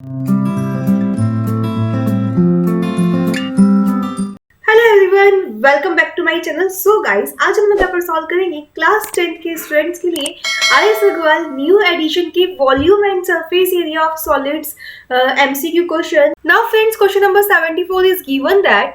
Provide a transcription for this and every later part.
Hello everyone, welcome back to my channel. So guys, आज हम paper solve करेंगे class 10 के स्टूडेंट्स के लिए आईएस अग्रवाल न्यू एडिशन के volume and surface area of solids MCQ question. Now friends, question number 74 is given that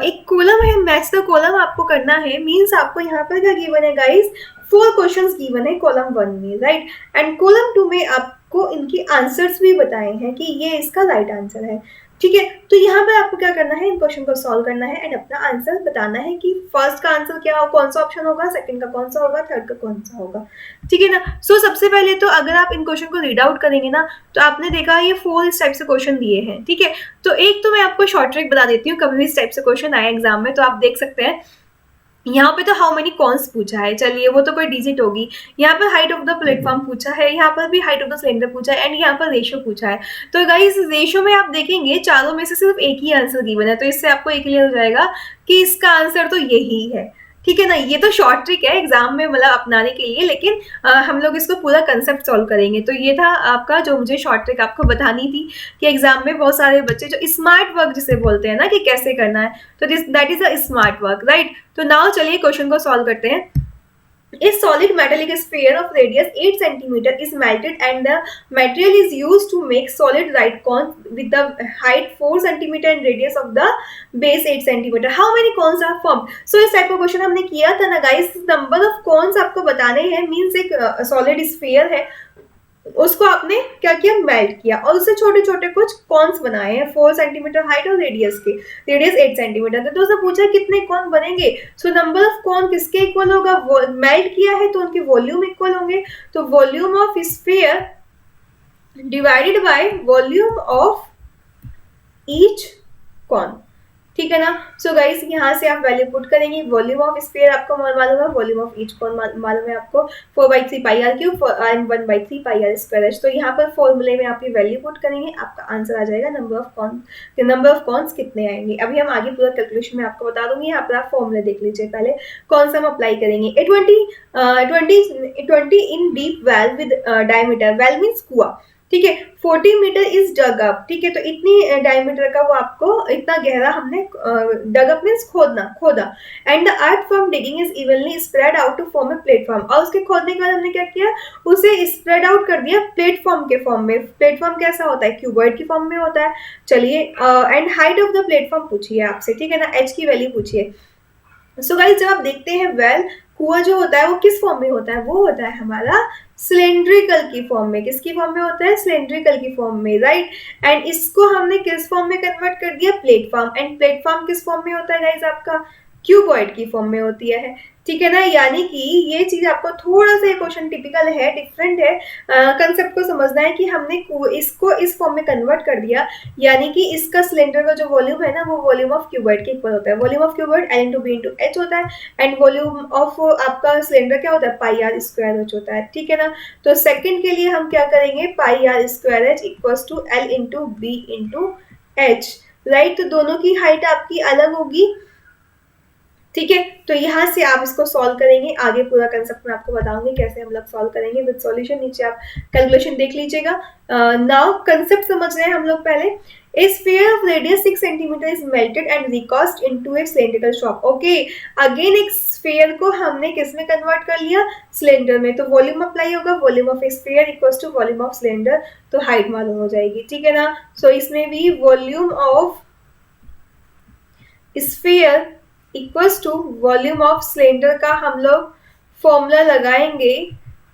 एक column है, match the column आपको करना है। मींस आपको यहाँ पर क्या गिवन है गाइस, 4 क्वेश्चंस गिवन है कॉलम 1 में, राइट। एंड कॉलम 2 में आपको इनकी आंसर्स भी बताए हैं कि ये इसका राइट आंसर है, ठीक है। तो यहाँ पर आपको क्या करना है, इन क्वेश्चन को सॉल्व करना है एंड अपना आंसर बताना है कि फर्स्ट का आंसर क्या हो, कौन सा ऑप्शन होगा, सेकंड का कौन सा होगा, थर्ड का कौन सा होगा, ठीक है ना। सो सबसे पहले तो अगर आप इन क्वेश्चन को रीड आउट करेंगे ना, तो आपने देखा ये 4 इस टाइप से क्वेश्चन दिए हैं, ठीक है। तो एक तो मैं आपको शॉर्ट ट्रिक बता देती हूँ, कभी भी इस टाइप से क्वेश्चन आए एग्जाम में तो आप देख सकते हैं। यहाँ पे तो हाउ मेनी कॉन्स पूछा है, चलिए वो तो कोई डिजिट होगी। यहाँ पर हाइट ऑफ द प्लेटफॉर्म पूछा है, यहाँ पर भी हाइट ऑफ द सिलेंडर पूछा है एंड यहाँ पर रेशियो पूछा है। तो गाइस रेशियो में आप देखेंगे चारों में से सिर्फ एक ही आंसर गिवन है, तो इससे आपको एक क्लियर हो जाएगा कि इसका आंसर तो यही है, ठीक है ना। ये तो शॉर्ट ट्रिक है एग्जाम में मतलब अपनाने के लिए, लेकिन हम लोग इसको पूरा कंसेप्ट सॉल्व करेंगे। तो ये था आपका जो मुझे शॉर्ट ट्रिक आपको बतानी थी कि एग्जाम में बहुत सारे बच्चे जो स्मार्ट वर्क जिसे बोलते हैं ना कि कैसे करना है, तो that is a smart work, right. तो नाउ चलिए क्वेश्चन को सॉल्व करते हैं। A solid metallic sphere of radius 8 centimeter is melted and the material is used to make solid right cones with the height 4 centimeter and radius of the base 8 centimeter. How many cones are formed? So इस type का question हमने किया था ना guys. Number of cons आपको बताने हैं, means एक सॉलिड स्फीयर है, उसको आपने क्या किया, मेल्ट किया और उससे छोटे छोटे कुछ कॉन्स बनाए हैं 4 सेंटीमीटर हाइट और रेडियस के, रेडियस 8 सेंटीमीटर। तो उसने पूछा कितने कॉन बनेंगे। सो नंबर ऑफ कॉन किसके इक्वल होगा, मेल्ट किया है तो उनके वॉल्यूम इक्वल होंगे। तो volume of sphere divided by volume of each cone, ठीक है ना। सो गाइस यहाँ से आप वैल्यू पुट करेंगे, वॉल्यूम ऑफ स्फीयर आपको मालूम है, वॉल्यूम ऑफ ईच कॉन मालूम है आपको 4/3 pi are cube and 1/3 pi are square H. तो यहाँ पर फॉर्मूले में आप ये वैल्यू पुट करेंगे, आपका आंसर आ जाएगा नंबर ऑफ कॉन्स कितने आएंगे। अभी हम आगे पूरा कैलकुलेशन में आपको बता दूंगी, यहाँ पर आप फॉर्मूले देख लीजिए पहले कौन सा हम अप्लाई करेंगे। 20 इन deep well with diameter, well means कुआ, ठीक है। 40 मीटर इज डग अप, ठीक है। तो इतनी डायमीटर का वो आपको इतना गहरा हमने डग अप मीन्स खोदा and the earth from digging is evenly spread out to form a platform. और उसके खोदने के बाद हमने क्या किया, उसे स्प्रेड आउट कर दिया प्लेटफॉर्म के फॉर्म में। प्लेटफॉर्म कैसा होता है, क्यूबॉइड की फॉर्म में होता है। चलिए and height of the platform पूछिए आपसे, ठीक है ना, एच की वैल्यू पूछिए। सो गाइस जब आप देखते हैं वेल कुआं जो होता है वो किस फॉर्म में होता है, वो होता है हमारा सिलेंड्रिकल की फॉर्म में। किसकी फॉर्म में होता है, सिलेंड्रिकल की फॉर्म में, राइट। एंड इसको हमने किस फॉर्म में कन्वर्ट कर दिया, प्लेटफॉर्म। एंड प्लेटफॉर्म किस फॉर्म में होता है गाइस, आपका क्यूबॉइड की फॉर्म में होती है, ठीक है ना। यानी कि ये चीज आपको थोड़ा सा क्वेश्चन टिपिकल है, डिफरेंट है, कंसेप्ट को समझना है कि हमने इसको इस फॉर्म में कन्वर्ट कर दिया। यानी कि इसका सिलेंडर का जो वॉल्यूम है ना, वो वॉल्यूम ऑफ क्यूबॉइड के इक्वल होता है। Volume of cuboid L into B into h होता है एंड वॉल्यूम ऑफ आपका सिलेंडर क्या होता है, पाई आर स्क्वायर एच होता है, ठीक है ना। तो सेकंड के लिए हम क्या करेंगे, pi are square H equals to L into B into H, right. तो दोनों की हाइट आपकी अलग होगी, ठीक है। तो यहाँ से आप इसको सॉल्व करेंगे, आगे पूरा कंसेप्ट मैं आपको बताऊंगी कैसे हम लोग सॉल्व करेंगे विद सॉल्यूशन। नीचे आप कैलकुलेशन देख लीजिएगा। नाउ कंसेप्ट समझ रहे हैं हम लोग पहले। A sphere of radius 6 cm is melted and recast into a cylindrical shape. Okay, again एक स्फीयर को हमने किस में कन्वर्ट कर लिया, सिलेंडर में। तो वॉल्यूम अप्लाई होगा, volume of sphere equals to volume of cylinder, तो हाइट मालूम हो जाएगी, ठीक है ना। सो इसमें भी volume of sphere equals to volume of cylinder का हम लोग फॉर्मूला लगाएंगे।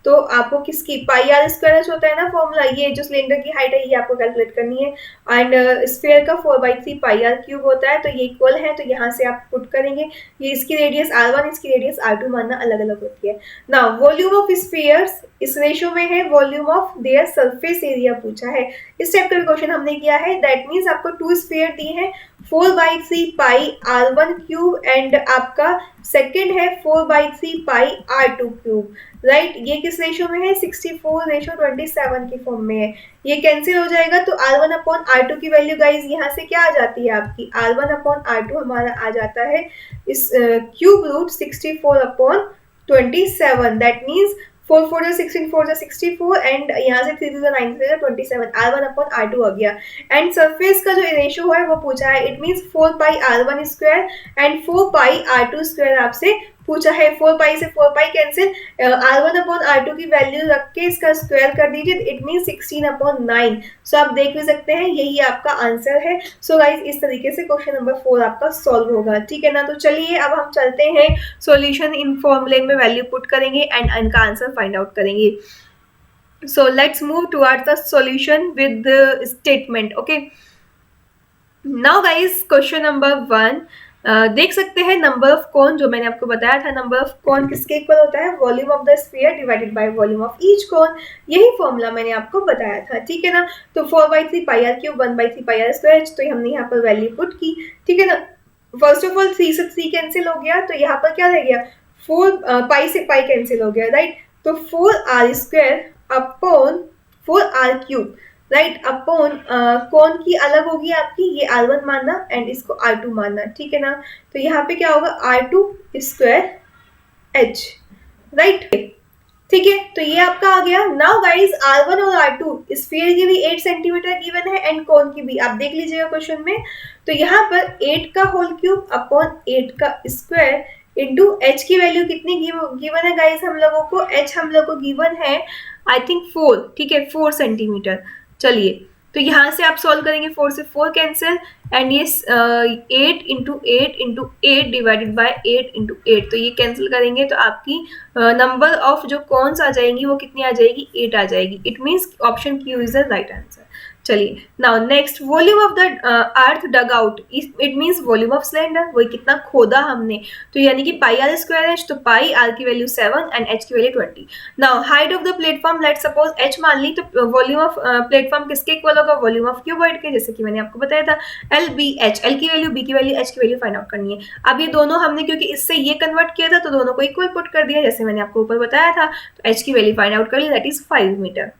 तो आपको किसकी, पाई आर स्क्वायर एच होता है ना फॉर्मूला, ये जो सिलेंडर की हाइट है ये आपको कैलकुलेट करनी है। एंड स्फीयर का 4/3 पाई आर क्यूब होता है, तो ये इक्वल है, तो यहाँ से आप पुट करेंगे। ये इसकी रेडियस R1, इसकी रेडियस R2 मानना अलग अलग होती है। नाउ वॉल्यूम ऑफ स्फीयर्स इस रेशियो में है volume of their surface area पूछा है। इस टाइप का भी क्वेश्चन हमने किया है। दैट मीन्स आपको 2 स्फीयर दिए हैं, 4/3 पाई R1 क्यूब एंड आपका सेकेंड है 4/3 पाई R2 क्यूब, राइट। ये किस रेशियो में है, 64:27 की फॉर्म में है। ये कैंसिल हो जाएगा, तो R1 अपॉन R2 की वैल्यू गाइज यहाँ से क्या आ जाती है आपकी, R1 अपॉन R2 हमारा आ जाता है इस क्यूब रूट 64/27। दैट मीन्स 4 4 जा 16, 4 जा 64 एंड यहाँ से 3 जा 9 से 27, R1/R2 आ गया। एंड सरफेस का जो रेशियो है वो पूछा है, it means 4 pi R1 square and 4 pi R2 square आपसे पूछा है। 4 पाई से 4 पाई कैंसिल, R1/R2 की वैल्यू रख के इसका स्क्वायर कर दीजिए, इट मीन 16/9। सो आप देख भी सकते हैं यही आपका आंसर है। सो गाइज इस तरीके से क्वेश्चन नंबर 4 आपका सॉल्व होगा, ठीक है ना। तो चलिए अब हम चलते हैं सॉल्यूशन इन फॉर्मूले में वैल्यू पुट करेंगे एंड इनका आंसर फाइंड आउट करेंगे। So let's move towards the solution with statement. Okay, now guys question number 1 देख सकते हैं नंबर ऑफ कोन, जो मैंने आपको बताया था नंबर ऑफ कोन किसके इक्वल होता है, volume of the sphere divided by volume of each cone. यही फॉर्मूला मैंने आपको बताया था, ठीक है ना। तो 4/3 pi are cube 1/3 pi are square, तो हमने यहाँ पर वैल्यू पुट की, ठीक है ना। फर्स्ट ऑफ ऑल 3 से 3 कैंसिल हो गया, तो यहाँ पर क्या रह गया, 4 पाई से पाई कैंसिल हो गया, राइट। तो 4r square upon 4r cube, right, upon कौन की अलग होगी आपकी, ये R1 मानना एंड इसको R2 मानना, ठीक है ना। तो यहाँ पे क्या होगा, R2 स्क्वायर H, राइट, ठीक है। तो ये आपका आ गया। नाउ गाइस R1 और R2 स्फीयर की भी 8 सेंटीमीटर गिवन है एंड कोन की भी, आप देख लीजिएगा क्वेश्चन में। तो यहाँ पर 8 का होल क्यूब अपॉन 8 का स्क्वायर इंटू H की वैल्यू कितनी गिवन है गाइस हम लोगों को, H हम लोग को गिवन है आई थिंक 4, ठीक है, 4 सेंटीमीटर। चलिए तो यहाँ से आप सॉल्व करेंगे, 4 से 4 कैंसिल एंड ये 8 into 8 into 8 divided by 8 into 8, तो ये कैंसिल करेंगे तो आपकी नंबर ऑफ जो कॉन्स आ जाएंगी वो कितनी आ जाएगी, 8 आ जाएगी। It means option Q is the right answer. चलिए now next, volume of the earth dug out, it means volume of cylinder, वही कितना खोदा हमने, तो यानी कि पाई आर स्क्वायर एच, तो पाई आर की वैल्यू 7 एंड एच की value 20। Now height of the platform, let suppose H मान ली, तो वॉल्यूम ऑफ प्लेटफॉर्म किसके इक्वल होगा, वॉल्यूम ऑफ क्यूबॉइड के, जैसे कि मैंने आपको बताया था एल बी एच, एल की वैल्यू, बी की वैल्यू, एच की वैल्यू फाइंड आउट करनी है। अब ये दोनों हमने क्योंकि इससे ये कन्वर्ट किया था तो दोनों को इक्वल पुट कर दिया, जैसे मैंने आपको ऊपर बताया था। तो एच की वैल्यू फाइंड आउट कर ली, दैट इज 5 मीटर,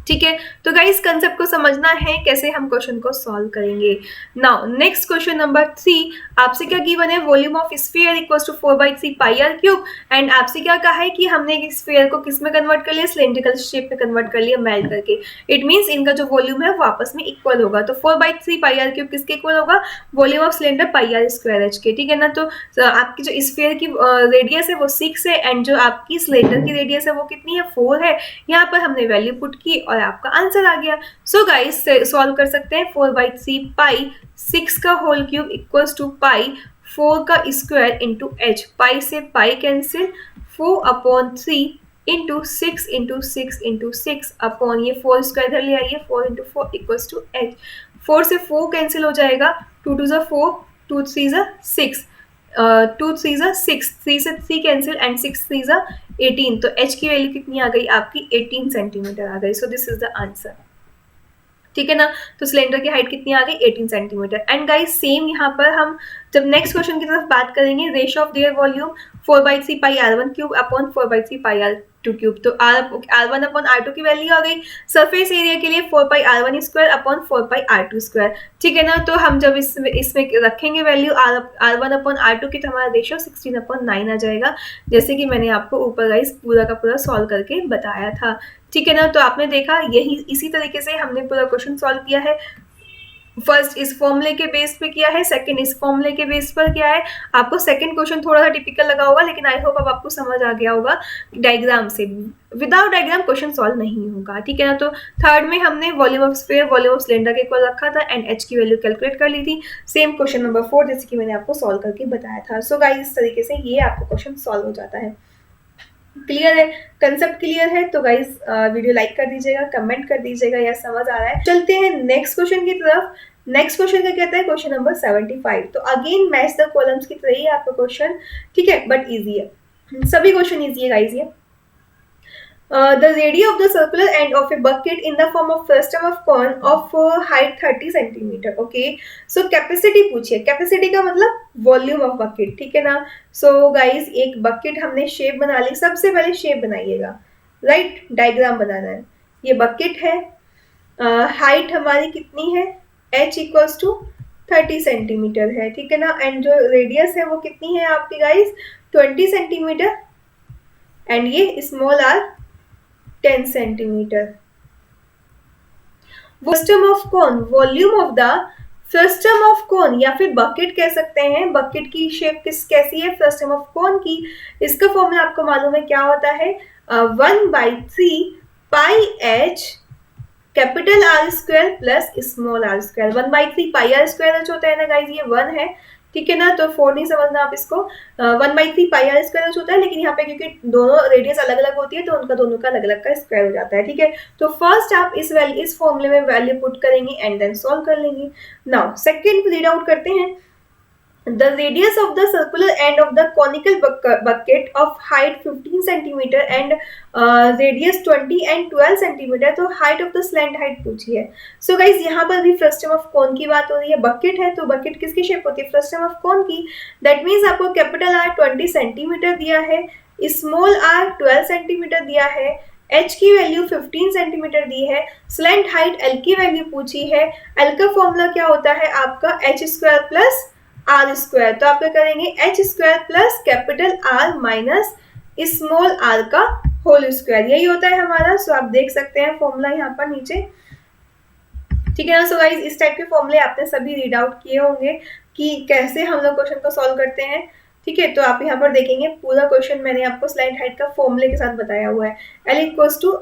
ठीक है। तो गाइस कंसेप्ट को समझना है कैसे हम क्वेश्चन को सॉल्व करेंगे। नाउ नेक्स्ट क्वेश्चन नंबर 3, आपसे क्या गिवन है, volume of sphere equals to 4/3 pi are cube, and आपसे क्या कहा है कि हमने एक स्फीयर को किस में कन्वर्ट कर लिया, सिलेंड्रिकल शेप में कन्वर्ट कर लिया मेल्ट करके। इट मींस इनका जो वॉल्यूम है वो आपस में इक्वल होगा। तो 4/3 पाई आर क्यूब किसके इक्वल होगा, volume of cylinder pi are square h के, ठीक है ना। तो आपकी जो स्फीयर की रेडियस है वो 6 है एंड जो आपकी सिलेंडर की रेडियस है वो कितनी है, 4 है। यहाँ पर हमने वैल्यू पुट की और आपका आंसर आ गया। सो गाइस सॉल्व कर सकते हैं, 4/3 पाई 6 का होल क्यूब इक्वल्स टू पाई 4 का स्क्वायर इंटू एच, पाई से pi cancel, 4/3 into 6 into 6 into 6 upon ये 4 स्क्वायर इधर ले आइए, 4 इंटू 4 इक्वल्स टू एच, 4 से 4 कैंसिल हो जाएगा, 2 2 जा 4, 2 3 जा 6, 2 3 जा 6, 3 से 3 कैंसिल एंड 6 3 जा 18, तो h की वैल्यू कितनी आ गई आपकी, 18 सेंटीमीटर आ गई। So this is the answer, ठीक है ना। तो सिलेंडर की हाइट कितनी आ गई, 18 सेंटीमीटर। एंड गाइस सेम यहाँ पर हम जब नेक्स्ट क्वेश्चन की तरफ बात करेंगे, ratio of their volume 4/3 pi R1 cube upon 4/3 pi R2 cube, तो R1 अपॉन R2 की वैल्यू आ गई। सरफेस एरिया के लिए 4 पाई R1 स्क्वायर अपॉन 4 पाई R2 स्क्वायर, ठीक है ना। तो हम जब इसमें रखेंगे वैल्यू R1 अपॉन R2 की, तो हमारा रेशियो 16/9 आ जाएगा, जैसे कि मैंने आपको ऊपर गाइस पूरा का पूरा सॉल्व करके बताया था, ठीक है ना। तो आपने देखा यही इसी तरीके से हमने पूरा क्वेश्चन सॉल्व किया है। फर्स्ट इस फॉर्मूले के बेस पे किया है, सेकंड इस फॉर्मूले के बेस पर किया है। आपको सेकंड क्वेश्चन थोड़ा सा टिपिकल लगा होगा, लेकिन आई होप अब आपको समझ आ गया होगा डायग्राम से। विदाउट डायग्राम क्वेश्चन सॉल्व नहीं होगा, ठीक है ना। तो थर्ड में हमने volume of sphere volume of cylinder के इक्वल रखा था एंड एच की वैल्यू कैलकुलेट कर ली थी। सेम क्वेश्चन नंबर 4 जैसे कि मैंने आपको सॉल्व करके बताया था। सो गाइस इस तरीके से ये आपका क्वेश्चन सॉल्व हो जाता है। क्लियर है, कंसेप्ट क्लियर है, तो गाइस वीडियो लाइक कर दीजिएगा, कमेंट कर दीजिएगा या समझ आ रहा है। चलते हैं नेक्स्ट क्वेश्चन की तरफ। नेक्स्ट क्वेश्चन क्या कहता है, क्वेश्चन नंबर 75। तो अगेन मैच द कॉलम्स की तरह ही आपका क्वेश्चन, ठीक है, बट इजी है, सभी क्वेश्चन इजी है गाइस ये। The radius of the circular end of a bucket in the form of frustum of cone of height 30 centimeter. Okay, so capacity पूछिए, capacity का मतलब वॉल्यूम ऑफ बकेट, ठीक है ना। सो गाइस एक bucket हमने शेप बना ली, सबसे पहले शेप बनाइएगा, राइट, डायग्राम बनाना है। ये बकेट है, हाइट हमारी कितनी है, h इक्वल्स टू 30 सेंटीमीटर है, ठीक है ना। एंड जो रेडियस है वो कितनी है आपकी गाइस, 20 सेंटीमीटर एंड ये small r 10 centimetre. Frustum of cone, volume of the frustum of cone या फिर बकेट कह सकते हैं। बकेट की शेप कैसी है फ्रस्टम ऑफ कोन की, इसका फॉर्मूला आपको मालूम है क्या होता है, 1/3 pi H capital R square plus small are square. 1/3 pi are square H होता है ना गाइज, ये 1 है, ठीक है ना, तो 4 नहीं समझना आप इसको। 1/3 पाई आर स्क्वायर एच होता है, लेकिन यहाँ पे क्योंकि दोनों रेडियस अलग अलग होती है तो उनका दोनों का अलग अलग का स्क्वायर हो जाता है, ठीक है। तो फर्स्ट आप इस फॉर्मूले में वैल्यू पुट करेंगे एंड देन सॉल्व कर लेंगे। नाउ सेकंड रीड आउट करते हैं। The radius of the circular end of the conical bucket of height 15 centimeter and radius 20 and 12 centimeter, तो height of the slant height पूछी है। So guys यहाँ पर भी फ्रस्टम ऑफ कोन की बात हो रही है, बकेट है तो बकेट किसकी शेप होती है, फ्रस्टम ऑफ कोन की। दैट मीन्स आपको कैपिटल आर 20 सेंटीमीटर दिया है, स्मॉल आर 12 सेंटीमीटर दिया है, h की वैल्यू 15 सेंटीमीटर दी है, स्लैंट हाइट l की वैल्यू पूछी है। l का फॉर्मूला क्या होता है आपका h square plus r square, तो आप क्या करेंगे h square plus capital R minus small are का होल स्क्वायर, यही होता है हमारा। सो आप देख सकते हैं फॉर्मूला यहाँ पर नीचे, ठीक है ना। सो गाइस इस टाइप के फॉर्मूले आपने सभी रीड आउट किए होंगे कि कैसे हम लोग क्वेश्चन को सॉल्व करते हैं, ठीक है। तो आप यहाँ पर देखेंगे पूरा क्वेश्चन मैंने आपको स्लाइड हाइट का फॉर्मूले के साथ बताया हुआ है, l equals to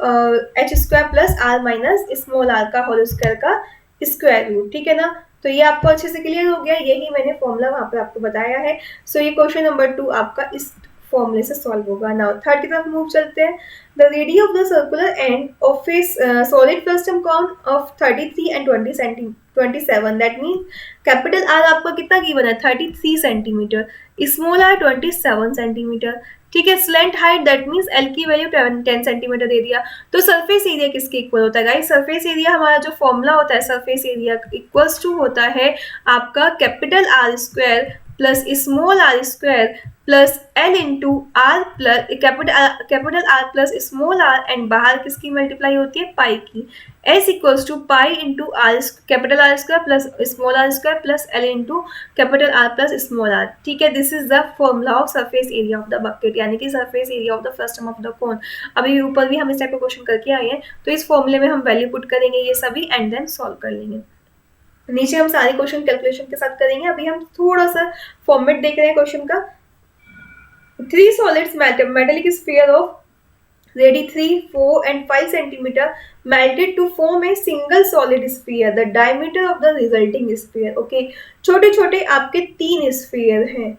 h square plus are minus small are का होल स्क्वायर का स्क्वायर रूट, ठीक है ना। तो ये आपको अच्छे से क्लियर हो गया, यही मैंने फॉर्मूला वहां पर आपको बताया है। सो ये क्वेश्चन नंबर 2 आपका इस फॉर्मूले से सॉल्व होगा। नाउ थर्ड की तरफ मूव चलते हैं। The radius of the circular end of A solid frustum cone of 33 and 27, that means capital R आपका कितना गिवन है 33 सेंटीमीटर, स्मॉल आर 27 सेंटीमीटर, ठीक है। Slant height that means L की वैल्यू 10 सेंटीमीटर दे दिया। तो सरफेस एरिया किसके equal होता है गाइस, सरफेस एरिया हमारा जो फॉर्मूला होता है सरफेस एरिया इक्वल्स टू होता है आपका capital R square plus small are square plus L into r plus capital R plus small r and बाहर किसकी मल्टीप्लाई होती है पाई की, s equals to pi into r capital R square plus small are square plus L into capital R plus small r, ठीक है। This is the formula of surface area of the bucket, यानी कि surface area of the frustum of the cone. अभी ऊपर भी हम इस type का क्वेश्चन करके आए हैं, तो इस फॉर्मूले में हम वैल्यू पुट करेंगे ये सभी एंड देन सॉल्व कर लेंगे। नीचे हम सारे क्वेश्चन कैलकुलेशन के साथ करेंगे। अभी हम थोड़ा सा फॉर्मेट देख रहे हैं क्वेश्चन का। 3 solids metallic sphere of radius 3, 4 and 5 centimeter melted to form a single solid sphere. The diameter of the resulting sphere. Okay, छोटे छोटे आपके 3 स्फीयर हैं,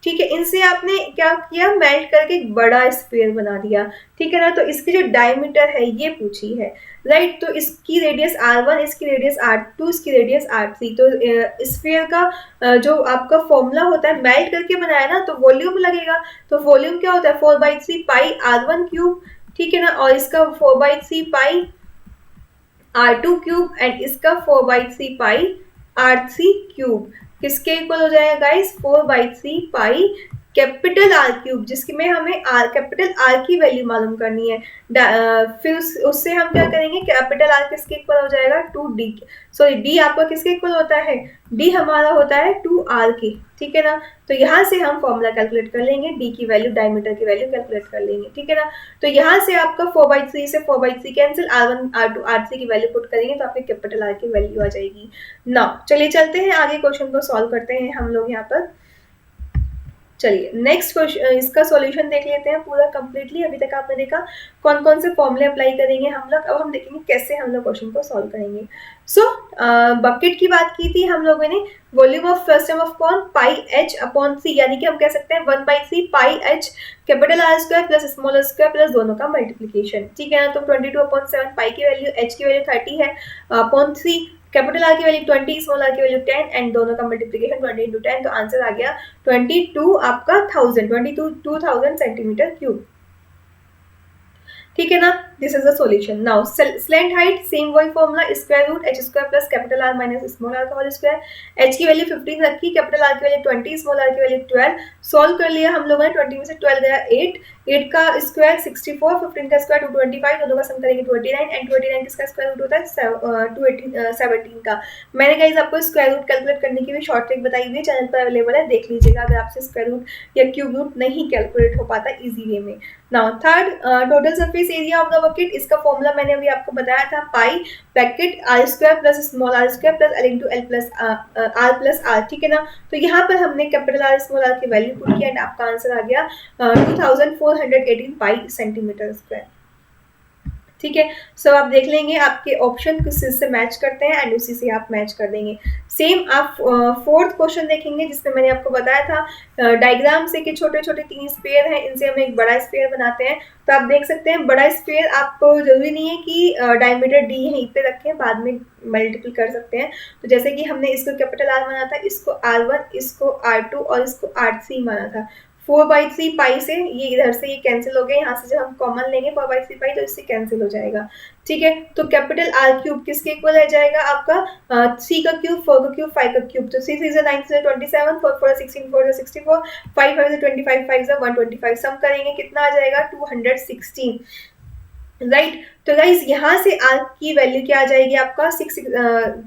ठीक है। इनसे आपने क्या किया, मेल्ट करके एक बड़ा स्फीयर बना दिया, ठीक है ना। तो इसकी जो डायमीटर है ये पूछी है, राइट। तो इसकी रेडियस r1, इसकी रेडियस r2, इसकी रेडियस r3। तो स्फीयर का जो आपका फॉर्मूला होता है मेल्ट करके बनाया ना, तो वॉल्यूम लगेगा। तो वॉल्यूम क्या होता है 4/3 पाई r1 क्यूब, ठीक है ना, और इसका 4/3 पाई r2 क्यूब एंड इसका 4/3 पाई r3 क्यूब। किसके इक्वल हो जाएगा guys 4/3 pi capital R cube, जिसकी में हमें आर कैपिटल आर की वैल्यू मालूम करनी है। फिर उससे हम क्या करेंगे, कैपिटल आर किसके इक्वल हो जाएगा 2d, सॉरी d आपका किसके इक्वल होता है, d हमारा होता है 2r की, ठीक है ना। तो यहाँ से हम फॉर्मूला कैलकुलेट कर लेंगे, d की वैल्यू डायमीटर की वैल्यू कैलकुलेट कर लेंगे, ठीक है ना। तो यहाँ से आपका 4/3 से 4/3 कैंसिल, r1 r2 r3 की वैल्यू पुट करेंगे तो आपकी कैपिटल आर की वैल्यू आ जाएगी। नाउ चलिए चलते हैं आगे, क्वेश्चन को सॉल्व करते हैं हम लोग यहाँ पर। चलिए नेक्स्ट क्वेश्चन, इसका सॉल्यूशन देख लेते हैं पूरा कंप्लीटली। अभी तक आपने देखा कौन कौन से फॉर्मूले अप्लाई करेंगे हम लोग, अब हम देखेंगे कैसे हम लोग क्वेश्चन को सॉल्व करेंगे। सो बकेट की बात की थी हम लोगों ने, वॉल्यूम ऑफ फ्रस्टम ऑफ कौन पाई एच अपॉन सी, यानी कि हम कह सकते हैं 1/3 pi H capital R square plus small are square plus दोनों का मल्टीप्लीकेशन, ठीक है ना। तो 22/7 पाई की वैल्यू, एच की वैल्यू 30 है, अपॉन 3 कैपिटल आर की वैल्यू 20, स्मॉल आर की वैल्यू 10 एंड दोनों का मल्टीप्लिकेशन 20 into 10, तो आंसर आ गया 22 आपका 2000 सेंटीमीटर क्यूब, ठीक है ना। This is the solution. Now slant height same वही formula, square root H square plus capital R minus small are का होल स्क्वायर। एच की वैल्यू 15 रखी, कैपिटल आर की वैल्यू 20, स्मॉल आर की वैल्यू 12, सॉल्व कर लिया हम लोगों ने, 20 में से 12 गया 8, 8 का स्क्वायर 64, 15 का स्क्वायर 225, दोनों का सम करेंगे 29 एंड 29 किसका स्क्वायर रूट होता है 17 का। मैंने गाइस आपको स्क्वायर रूट कैलकुलेट करने की भी शॉर्ट ट्रिक बताई हुई है, चैनल पर अवेलेबल है, देख लीजिएगा अगर आपसे स्क्वायर रूट या क्यूब रूट नहीं कैलकुलेट हो पाता इजी वे में। Now third, total surface area of the bucket, इसका फॉर्मूला मैंने अभी आपको बताया था, pi bracket R square plus small are square plus L into L plus R, ठीक है ना। तो यहाँ पर हमने कैपिटल आर स्मॉल आर की वैल्यू पुट किया एंड आपका आंसर आ गया 2418 पाई सेंटीमीटर स्क्वायर, ठीक है। सो आप देख लेंगे आपके ऑप्शन किस से मैच करते हैं एंड उसी से आप मैच कर देंगे। सेम आप फोर्थ क्वेश्चन देखेंगे जिसमें मैंने आपको बताया था डायग्राम से कि छोटे छोटे 3 स्फीयर हैं, इनसे हम एक बड़ा स्फीयर बनाते हैं। तो आप देख सकते हैं बड़ा स्फीयर आपको जरूरी नहीं है कि डायमीटर डी यहीं पे रखें, बाद में मल्टीपल कर सकते हैं। तो जैसे कि हमने इसको कैपिटल आर माना था, इसको R1, इसको R2 और इसको R3 माना था। 4/3 पाई से ये इधर से ये कैंसिल हो गया, यहाँ से जब हम कॉमन लेंगे 4/3 पाई तो इससे कैंसिल हो जाएगा, ठीक है। तो कैपिटल आर क्यूब किसके इक्वल रह जाएगा आपका 3 का क्यूब, 4 का क्यूब, 5 का क्यूब। तो 3 3 9 3 27, 4 4 16, 4 64, 5 5 25, 5 125, सम करेंगे कितना आ जाएगा 216, राइट। तो गाइस यहाँ से आर की वैल्यू क्या आ जाएगी आपका 6,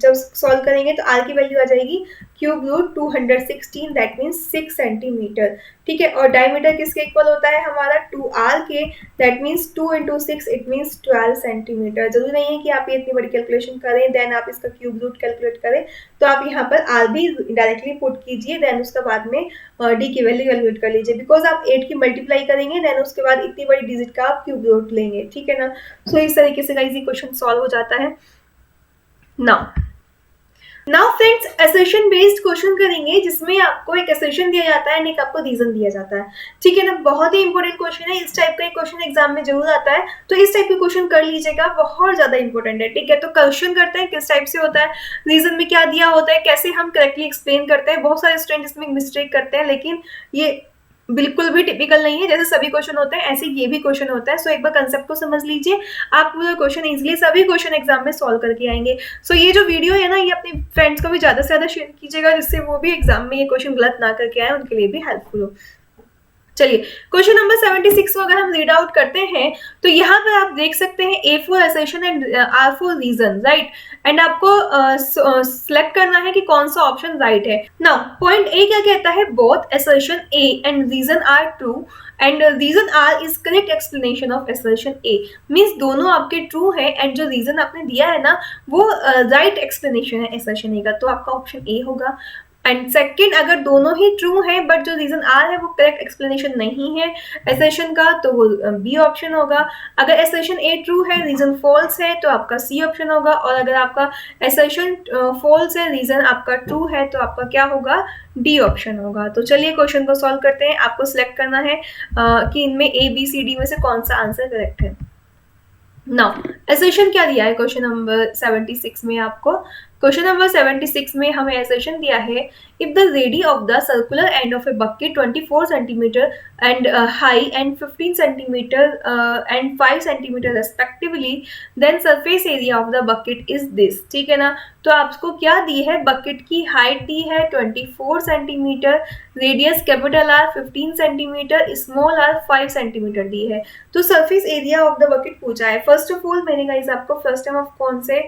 जब सॉल्व करेंगे तो आर की वैल्यू आ जाएगी cube root 216, that means 6 centimetre, ठीक है। और डायमीटर किसके इक्वल होता है हमारा 2r के, that means 2 into 6 it means 12 centimetre. जरूरी नहीं है कि आप ये इतनी बड़ी कैलकुलेशन करें देन आप इसका क्यूब रूट कैलकुलेट करें, तो आप यहाँ पर आर भी डायरेक्टली पुट कीजिए, देन उसके बाद में डी की वैल्यू कैलकुलेट कर लीजिए, बिकॉज आप 8 की मल्टीप्लाई करेंगे देन उसके बाद इतनी बड़ी डिजिट का आप क्यूब रूट लेंगे, ठीक है ना। सो इस तरीके से गाइस ये क्वेश्चन सॉल्व हो जाता है। Now friends, assertion based question करेंगे जिसमें आपको एक असर्शन दिया जाता है एंड एक आपको रीजन दिया जाता है, ठीक है ना। बहुत ही इंपॉर्टेंट क्वेश्चन है, इस टाइप का क्वेश्चन एग्जाम में जरूर आता है, तो इस टाइप के क्वेश्चन कर लीजिएगा, बहुत ज्यादा इंपॉर्टेंट है, ठीक है। तो क्वेश्चन करते हैं किस टाइप से होता है, रीजन में क्या दिया होता है, कैसे हम करेक्टली एक्सप्लेन करते हैं। बहुत सारे स्टूडेंट इसमें मिस्टेक करते हैं, लेकिन ये बिल्कुल भी टिपिकल नहीं है, जैसे सभी क्वेश्चन होते हैं ऐसे ये भी क्वेश्चन होता है। सो एक बार कंसेप्ट को समझ लीजिए, आप पूरा क्वेश्चन इजीली सभी क्वेश्चन एग्जाम में सॉल्व करके आएंगे। सो ये जो वीडियो है ना, ये अपने फ्रेंड्स को भी ज्यादा से ज्यादा शेयर कीजिएगा, जिससे वो भी एग्जाम में ये क्वेश्चन गलत ना करके आए, उनके लिए भी हेल्पफुल हो। चलिए क्वेश्चन नंबर 76 को अगर हम रीड आउट करते हैं तो यहाँ पर आप देख सकते हैं A for assertion and R for reason, right. And आपको सिलेक्ट करना है कि कौन सा ऑप्शन राइट है। नाउ पॉइंट ए क्या कहता है, both assertion A and reason R true and reason R is correct explanation of assertion A, means दोनों आपके ट्रू है एंड जो रीजन आपने दिया है ना वो राइट एक्सप्लेनेशन है असर्शन A का, तो आपका ऑप्शन A होगा। एंड सेकंड, अगर दोनों ही ट्रू हैं बट जो रीजन आर है वो करेक्ट एक्सप्लेनेशन नहीं है असर्शन का, तो वो बी ऑप्शन होगा। अगर असर्शन ए ट्रू है रीजन फॉल्स है तो आपका सी ऑप्शन होगा, और अगर आपका असर्शन फॉल्स है रीजन आपका ट्रू है तो आपका क्या होगा, डी ऑप्शन होगा। तो चलिए क्वेश्चन को सॉल्व करते हैं। आपको सिलेक्ट करना है कि इनमें ए बी सी डी में से कौन सा आंसर करेक्ट है। नाउ असर्शन क्या दिया है क्वेश्चन नंबर 76 में, आपको क्वेश्चन नंबर 76 में हमें असर्शन दिया है, if the radii of the circular end of a bucket 24 centimetre and high and 15 centimetre and 5 centimetre respectively, then surface area of the bucket is this, ठीक है ना। तो आपको क्या दी है, बकेट की हाइट दी है 24 centimetre, radius capital R 15 centimetre, small r 5 centimetre दी है। तो surface area of the bucket पूछा है। फर्स्ट ऑफ ऑल मैंने गाइस आपको फर्स्ट टर्म ऑफ कौन से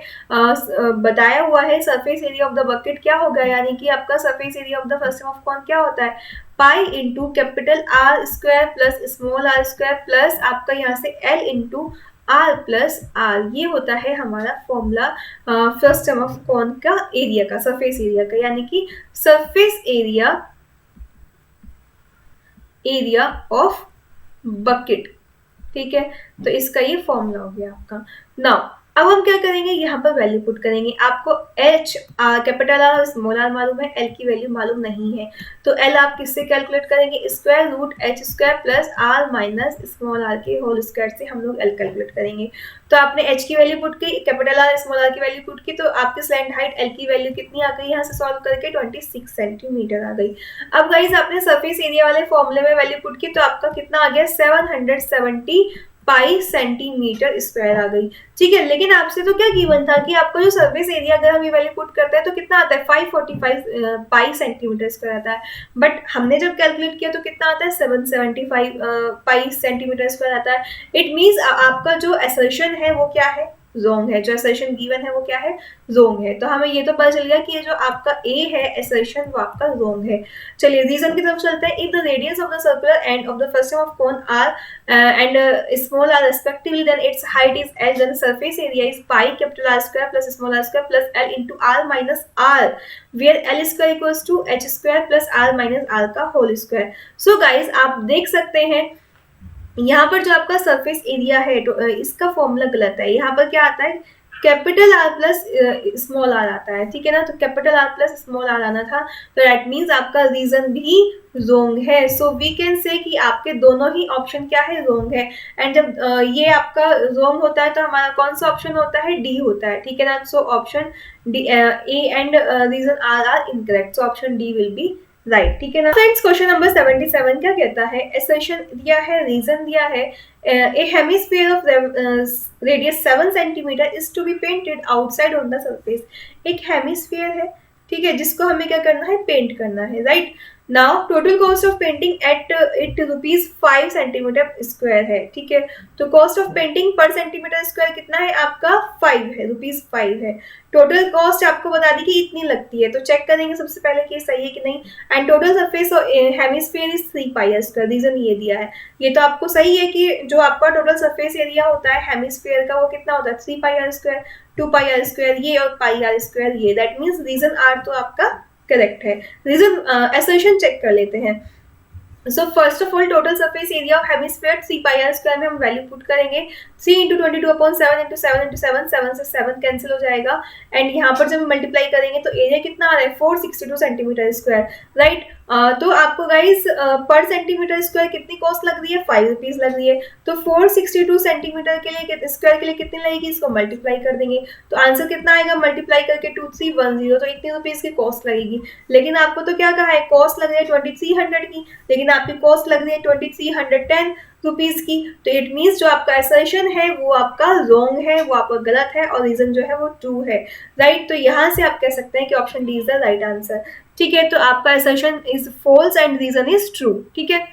बताया हुआ है, surface area of the bucket क्या होगा, यानी कि आपका surface area of the first term of कौन क्या होता है, pi into capital R square plus small are square plus आपका यहाँ से l into r plus r, ये होता है हमारा फॉर्मूला फर्स्ट टर्म ऑफ कौन का, एरिया का, सरफेस एरिया का, यानी कि सरफेस एरिया ऑफ बकेट, ठीक है। तो इसका ये फॉर्मूला हो गया आपका। नाउ अब हम क्या करेंगे, यहाँ पर वैल्यू पुट करेंगे। आपको एच कैपिटल आर और स्मॉल आर मालूम है, एल की वैल्यू मालूम नहीं है, तो एल आप किससे कैलकुलेट करेंगे, square root H square plus are minus small r के होल स्क्वायर से हम लोग एल कैलकुलेट करेंगे। तो आपने एच की वैल्यू पुट की, कैपिटल आर स्मॉल आर की वैल्यू पुट की, तो आपकी स्लैंट हाइट एल की वैल्यू कितनी आ गई, यहाँ से सॉल्व करके 26 सेंटीमीटर आ गई। अब गाइज आपने सरफेस एरिया वाले फॉर्मूले में वैल्यू पुट की, तो आपका कितना आ गया 770 पाई सेंटीमीटर स्क्वायर आ गई। ठीक है, लेकिन आपसे तो क्या गिवन था कि आपका जो सरफेस एरिया अगर हम ये वैल्यू पुट करते हैं तो कितना आता है 545 पाई सेंटीमीटर स्क्वायर आता है, बट हमने जब कैलकुलेट किया तो कितना आता है 775 पाई सेंटीमीटर स्क्वायर आता है। इट मीन्स आपका जो असर्शन है वो क्या है, जोंग है। जो असर्शन गिवन है वो क्या है, जोंग है। तो हमें ये तो पता चल गया कि ये जो आपका ए है असर्शन वो आपका जोंग है। चलिए रीजन की तरफ चलते हैं। If the radius of the circular end of the first of cone R and small r respectively then its height is l, then surface area is pi capital R square plus small are square plus L into R minus r, where l square equals to h square plus are minus r का whole square. So guys आप देख सकते हैं यहाँ पर जो आपका surface area है तो इसका फॉर्मूला गलत है। यहाँ पर क्या आता है capital R plus small r आता है, ठीक है ना। तो capital R plus small r आना था, तो दैट मीन्स आपका रीजन भी रोंग है। सो वी कैन से कि आपके दोनों ही ऑप्शन क्या है, रोंग है। एंड जब ये आपका रोंग होता है तो हमारा कौन सा ऑप्शन होता है, डी होता है, ठीक है ना। So option D A and reason R incorrect, so option D will be right, ठीक है ना। फ्रेंड्स क्वेश्चन नंबर 77 क्या कहता है, असर्शन दिया है, रीजन दिया है, a hemisphere of radius 7 centimetre is to be painted outside on the surface. एक हेमिस्फीयर है, ठीक है, जिसको हमें क्या करना है, पेंट करना है, right. Now total cost of painting at it ₹5 centimetre square है, ठीक है। तो कॉस्ट ऑफ पेंटिंग पर सेंटीमीटर स्क्वायर कितना है आपका, 5 है, ₹5 है। टोटल कॉस्ट आपको बता दी कि इतनी लगती है, तो चेक करेंगे सबसे पहले कि सही है कि नहीं। And total surface hemisphere is 3 pi square, reason ये दिया है। ये तो आपको सही है कि जो आपका टोटल सरफेस एरिया होता है हेमिस्फीयर का वो कितना होता है 3 पाई स्क्वायर, 2 पाई स्क्वायर ये और पाई स्क्वायर ये, दैट मीन्स रीजन आर तो आपका करेक्ट है। रीजन असर्शन चेक कर लेते हैं। So first of all total surface area of hemisphere 3 pi are square में हम वैल्यू पुट करेंगे 3 इंटू 22/7 इंटू 7 इंटू 7, 7 से 7 कैंसिल हो जाएगा। एंड यहाँ पर जब मल्टीप्लाई करेंगे तो एरिया कितना आ रहा है 462 सेंटीमीटर स्क्वायर, राइट। तो आपको गाइस पर सेंटीमीटर स्क्वायर कितनी कॉस्ट लग रही है, ₹5 लग रही है। तो 462 सेंटीमीटर के लिए स्क्वायर के लिए कितनी लगेगी, इसको मल्टीप्लाई कर देंगे तो आंसर कितना आएगा, मल्टीप्लाई करके 2310, तो इतनी रुपीज की कॉस्ट लगेगी। लेकिन आपको तो क्या कहा है, कॉस्ट लग रही है 2300 की, लेकिन आपकी कॉस्ट लग रही है 2310 रुपीज की। तो इट मीन्स जो आपका असर्शन है वो आपका रॉन्ग है, वो आपका गलत है, और रीजन जो है वो ट्रू है, राइट। तो यहाँ से आप कह सकते हैं कि option D is the right answer, ठीक है। तो आपका assertion is false and reason is true, ठीक है।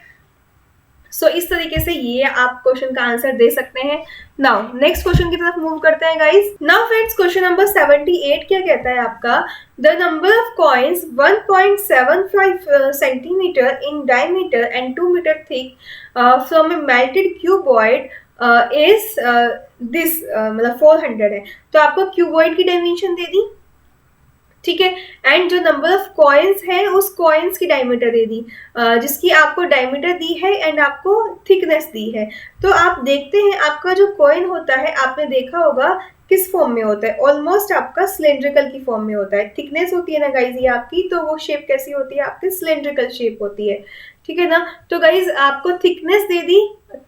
सो इस तरीके से ये आप क्वेश्चन का आंसर दे सकते हैं। नाउ नेक्स्ट क्वेश्चन की तरफ मूव करते हैं guys. Now friends question number 78 क्या कहता है आपका, the number of coins 1.75 centimetre in diameter and 2 metre thick from a melted cuboid is this, मतलब 400 है। तो आपको क्यूबॉइड की डायमेंशन दे दी, ठीक है। एंड जो नंबर ऑफ कॉइन्स है उस कॉइन्स की डायमीटर दे दी, जिसकी आपको डायमीटर दी है एंड आपको थिकनेस दी है। तो आप देखते हैं आपका जो कॉइन होता है आपने देखा होगा किस फॉर्म में होता है, ऑलमोस्ट आपका सिलेंड्रिकल की फॉर्म में होता है। थिकनेस होती है ना गाइज ये आपकी, तो वो शेप कैसी होती है आपकी, सिलेंड्रिकल शेप होती है, ठीक है ना। तो गाइज आपको thickness they the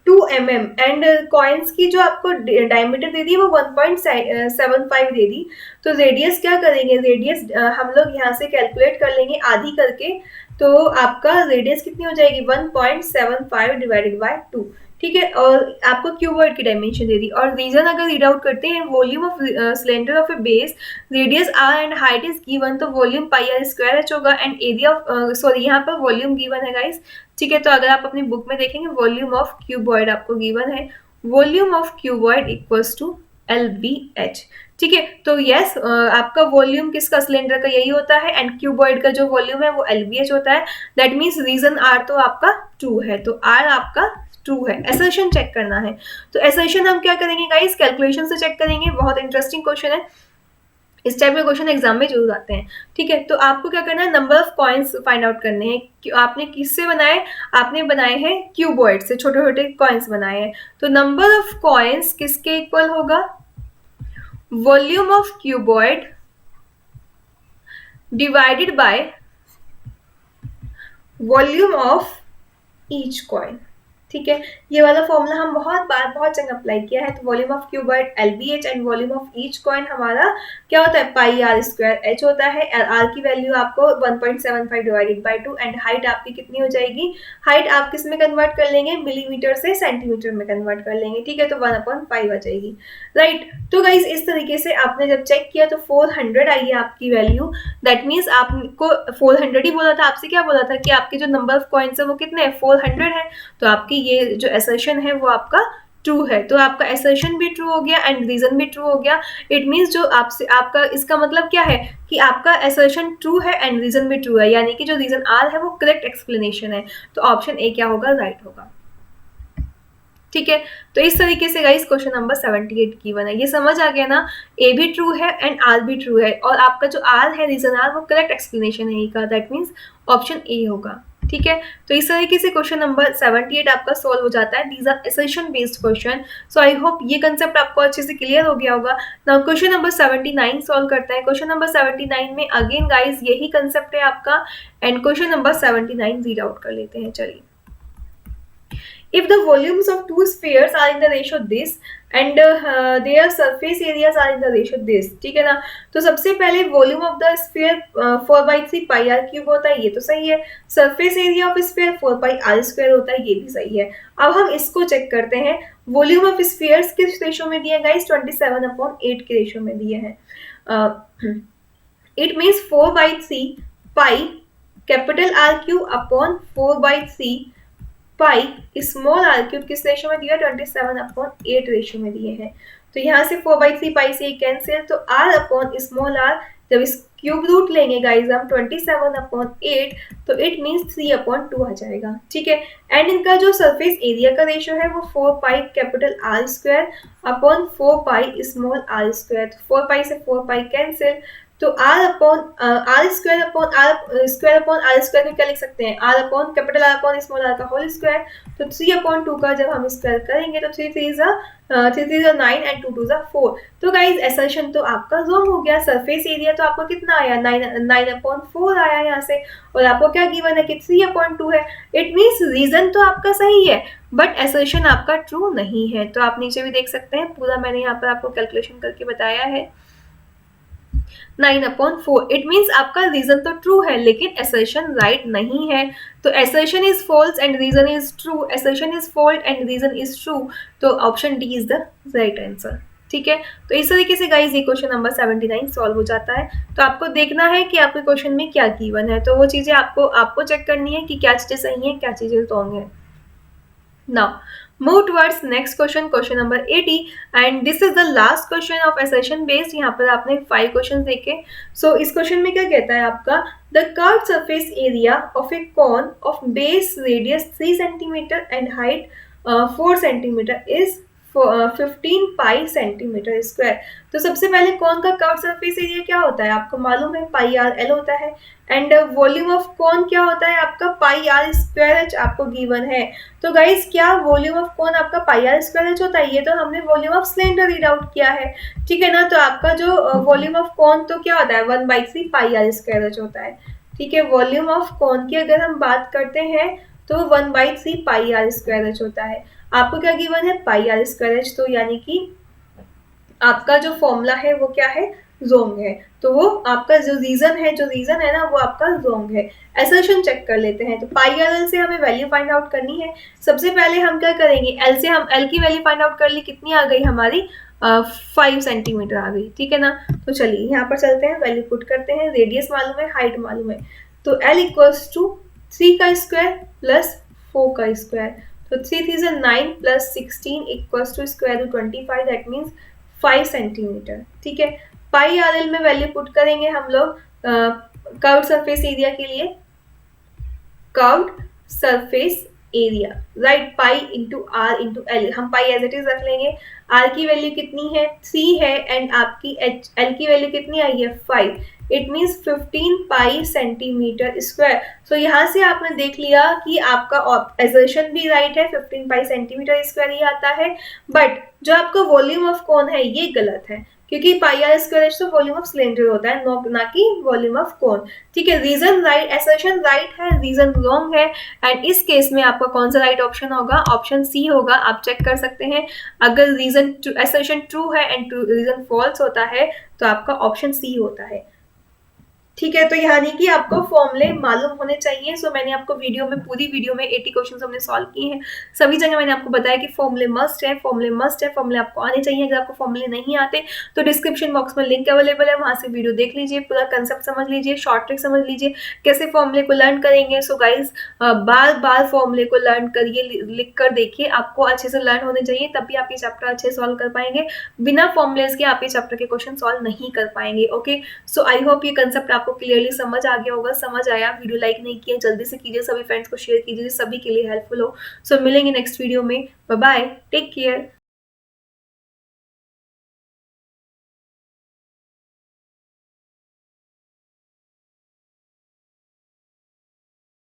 2 mm and coins की जो आपको डायमीटर दे दी वो 1.75 दे दी। तो रेडियस क्या करेंगे, रेडियस हम लोग यहाँ से कैलकुलेट कर लेंगे आधी करके, तो आपका रेडियस कितनी हो जाएगी 1.75 डिवाइडेड बाय 2, ठीक है। और आपको क्यूबॉइड की डायमेंशन दे दी, और रीजन अगर रीड आउट करते हैं, volume of cylinder of a base, radius R and height is given, तो volume pi are square H होगा। एंड एरिया ऑफ सॉरी यहाँ पर वॉल्यूम गिवन है गाइस, ठीक है। तो अगर आप अपनी बुक में देखेंगे वॉल्यूम ऑफ क्यूबॉइड आपको गिवन है, volume of cuboid equals to LBH, ठीक है। तो यस आपका वॉल्यूम किसका, सिलेंडर का यही होता है, एंड क्यूबॉइड का जो वॉल्यूम है वो LBH होता है। दैट मीन्स रीजन आर तो आपका ट्रू है, तो आर आपका ट्रू है। असर्शन चेक करना है, तो असर्शन हम क्या करेंगे गाइस, कैलकुलेशन से चेक करेंगे। बहुत इंटरेस्टिंग क्वेश्चन है, इस टाइप के क्वेश्चन एग्जाम में जरूर आते हैं, ठीक है। तो आपको क्या करना है, number of coins find out करने हैं। आपने किससे बनाए, आपने बनाए हैं क्यूबॉइड से, छोटे छोटे कॉइन्स बनाए हैं। तो नंबर ऑफ कॉइन्स किसके इक्वल होगा, volume of cuboid divided by volume of each coin, ठीक है, ये वाला फॉर्मूला हम बहुत बार बहुत जगह अप्लाई किया है। तो volume of cuboid LBH and volume of each coin हमारा क्या होता है, पाई आर स्क्वायर एच होता है। आर की वैल्यू आपको 1.75 डिवाइडेड बाई 2 एंड हाइट आपकी कितनी हो जाएगी, हाइट आप किस में कन्वर्ट कर लेंगे, मिलीमीटर से सेंटीमीटर में कन्वर्ट कर लेंगे। ठीक है, तो 1/5 आ जाएगी, राइट। तो गाइज इस तरीके से आपने जब चेक किया तो 400 आई है आपकी वैल्यू। दैट मीन्स आपको 400 ही बोला था, आपसे क्या बोला था कि आपके जो नंबर ऑफ कॉइन्स है वो कितने हैं, 400 है। तो आपकी ये जो असर्शन है वो आपका ट्रू है। तो आपका असर्शन भी ट्रू हो गया एंड रीजन भी ट्रू हो गया। इट मीन्स जो आपसे आपका इसका मतलब क्या है कि आपका असर्शन ट्रू है एंड रीजन भी ट्रू है, यानी कि जो रीजन आर है वो करेक्ट एक्सप्लेनेशन है। तो ऑप्शन ए क्या होगा, राइट होगा। ठीक है, तो इस तरीके से गाइस क्वेश्चन नंबर 78 गिवन है। ये समझ आ गया ना, ए भी ट्रू है एंड आर भी ट्रू है, और आपका जो आर है, रीजन आर, वो करेक्ट एक्सप्लेनेशन है का। दैट मीन्स ऑप्शन ए होगा। ठीक है, तो इस तरीके से क्वेश्चन नंबर 78 आपका सॉल्व हो जाता है। These are assertion based question. So I hope ये कंसेप्ट आपको अच्छे से क्लियर हो गया होगा। नाउ क्वेश्चन नंबर 79 सॉल्व करते हैं। क्वेश्चन नंबर 79 में अगेन गाइस यही कंसेप्ट है आपका, and question number 79 read out कर लेते हैं। चलिए, if the volumes of two spheres are in the ratio this and their surface areas are in the ratio this, ठीक है ना। तो सबसे पहले volume of the sphere 4/3 pi are cube होता है, ये तो सही है। Surface area of sphere 4 pi are square होता है, ये भी सही है। अब हम इसको चेक करते हैं। वॉल्यूम ऑफ स्फीयर्स किस रेशो में दिए गाइस, 27/8 के रेशो में दिए हैं। It means 4/3 pi capital R cube upon 4/3 pi small r cube किस रेशो में दिया, 27/8 रेशो में दिए हैं। तो यहाँ से 4/3 पाई से कैंसिल, तो आर अपॉन स्मॉल आर, जब इस क्यूब रूट लेंगे गाइज हम 27/8, तो इट मीन्स 3/2 आ जाएगा। ठीक है, एंड इनका जो सरफेस एरिया का रेशो है वो 4 pi capital R square upon 4 pi small are square. 4 pi से 4 पाई कैंसिल, तो R upon R square upon R square upon R square को क्या लिख सकते हैं, R upon capital R upon small are का होल स्क्वायर। तो 3/2 का जब हम स्क्वायर करेंगे तो 3 3 जा 9 एंड 2 2 जा 4। तो गाइज असर्शन तो आपका रॉन्ग हो गया। सरफेस एरिया तो आपको कितना आया, 9/4 आया यहाँ से, और आपको क्या गिवन है कि 3/2 है। इट मीन्स रीजन तो आपका सही है बट असर्शन आपका ट्रू नहीं है। तो आप नीचे भी देख सकते हैं, पूरा मैंने यहाँ पर आपको कैलकुलेशन करके बताया है। 9/4, इट मीन्स आपका रीजन तो ट्रू है लेकिन असर्शन राइट नहीं है। तो assertion is false and reason is true, assertion is fault and reason is true. तो option D is the right answer. ठीक है, तो इस तरीके से गाइज ये क्वेश्चन नंबर 79 सॉल्व हो जाता है। तो आपको देखना है कि आपके क्वेश्चन में क्या गिवन है, तो वो चीजें आपको चेक करनी है कि क्या चीजें सही है, क्या चीजें रॉन्ग है। Now, move towards next question, question number 80, and this is the last question of assertion based। यहाँ पर आपने 5 क्वेश्चन देखे। So इस क्वेश्चन में क्या कहता है आपका, the curved surface area of a cone of base radius 3 cm and height 4 cm is 15 pi centimetre square. तो सबसे पहले कौन का कर्व सरफेस एरिया क्या होता है आपको मालूम है, पाई आर एल होता है। एंड वॉल्यूम ऑफ कौन क्या होता है आपका, पाई आर स्क्वायर एच आपको गिवन है। तो गाइस क्या वॉल्यूम ऑफ कौन आपका पाई आर स्क्वायर एच होता है, ये तो हमने volume of cylinder read out किया है। ठीक है ना, तो आपका जो वॉल्यूम ऑफ कौन तो क्या होता है, 1/3 पाई आर स्क्वायर एच होता है। ठीक है, वॉल्यूम ऑफ कौन की अगर हम बात करते हैं तो 1/3 पाई आर स्क्वायर एच होता है। आपको क्या गिवन है, पाई आर स्क्वायर एच, तो यानी कि आपका जो फॉर्मूला है वो क्या है, रॉन्ग है। तो वो आपका जो रीजन है ना वो आपका रॉन्ग है। असर्शन चेक कर लेते हैं। तो पाई आर एल से हमें वैल्यू फाइंड आउट करनी है। सबसे पहले हम क्या करेंगे, एल से हम एल की वैल्यू फाइंड आउट कर ली, कितनी आ गई हमारी 5 सेंटीमीटर आ गई। ठीक है ना, तो चलिए यहाँ पर चलते हैं, वैल्यू पुट करते हैं। रेडियस मालूम है, हाइट मालूम है, तो एल इक्वल्स टू 3 का स्क्वायर प्लस 4 का स्क्वायर। तो 3 3 is 9 plus 16 equals to square root 25, that means 5 centimetre. ठीक है, पाई आर एल में वैल्यू पुट करेंगे हम लोग कर्व्ड सरफेस एरिया के लिए, curved surface area, right, pi into R into L. हम पाई एज इट इज रख लेंगे। आर की वैल्यू कितनी है, 3 है, एंड आपकी एल की वैल्यू कितनी आई है, 5। It means 15 pi centimetre square. So यहाँ से आपने देख लिया कि आपका असर्शन भी राइट है, 15 पाई सेंटीमीटर स्क्वायर ही आता है, बट जो आपका वॉल्यूम ऑफ कौन है ये गलत है। क्योंकि पाई आर स्क्वायर एच तो वॉल्यूम ऑफ सिलेंडर होता है, ना कि वॉल्यूम ऑफ कोन। ठीक है, रीजन राइट, असर्शन राइट है, रीजन रॉन्ग है। एंड इस केस में आपका कौन सा राइट ऑप्शन होगा? ऑप्शन सी होगा। आप चेक कर सकते हैं, अगर रीजन असर्शन ट्रू है एंड रीजन फॉल्स होता है तो आपका ऑप्शन सी होता है। ठीक है, तो यानी कि आपको फॉर्मूले मालूम होने चाहिए। सो मैंने आपको वीडियो में, पूरी वीडियो में 80 क्वेश्चंस हमने सॉल्व किए हैं। सभी जगह मैंने आपको बताया कि फॉर्मूले मस्ट है, फॉर्मूले मस्ट है, फॉर्मूले आपको आने चाहिए। अगर आपको फॉर्मूले नहीं आते तो डिस्क्रिप्शन बॉक्स में लिंक अवेलेबल है, वहां से वीडियो देख लीजिए, पूरा कंसेप्ट समझ लीजिए, शॉर्ट ट्रिक समझ लीजिए, कैसे फॉर्मूले को लर्न करेंगे। सो गाइज, बार बार फॉर्मूले को लर्न करिए, लिख कर देखिए, आपको अच्छे से लर्न होने चाहिए, तभी आप ये चैप्टर अच्छे सॉल्व कर पाएंगे। बिना फॉर्मुलेज के आप ये चैप्टर के क्वेश्चन सॉल्व नहीं कर पाएंगे। ओके, सो आई होप ये कंसेप्ट आपको क्लियरली समझ आ गया होगा। समझ आया, वीडियो लाइक नहीं किया जल्दी से कीजिए, सभी फ्रेंड्स को शेयर कीजिए, सभी के लिए हेल्पफुल हो। सो मिलेंगे नेक्स्ट वीडियो में। Bye bye, take care.